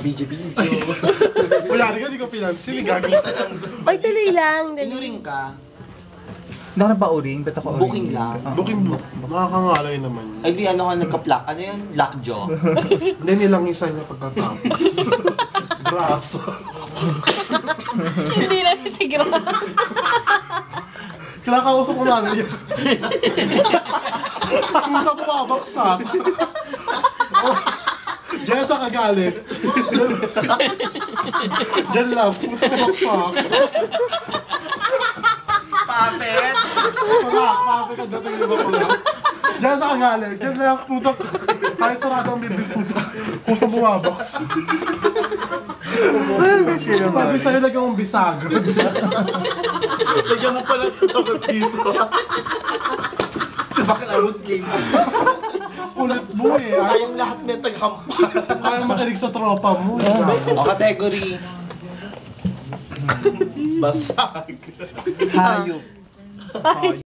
Video. Wala rin ka, di ko pinansin. Gago. Oy, tuloy lang. Dali. Inuring ka. Hindi ako nagpa-uring, ba't ako Booking lang. Booking book. Nakakangalay naman yun. Ay di ano ka nagka-plak. Ano yun? Lockjaw. Hindi nilang isa niya pagkatapos. Braso. Hindi lang si Gra. Kinakausap ko lang yun. Kung sa bumabaksak. Diyan sa kagalit. Diyan lang, pumunta ka baksak. Puppet! Papit ang dating nila ko lang. Diyan sa kagalit. Diyan lang, pumunta. Kahit sarado ang bibig pumunta. Kung sa bumabaksak. Sabi sa'yo, lagyan mong bisag. Lagyan mo pala ito dito. Bakit I was game? Ulit mo eh. Kayong lahat may taghampan. Ayaw makinig sa tropa mo. O category. Basag. hayop.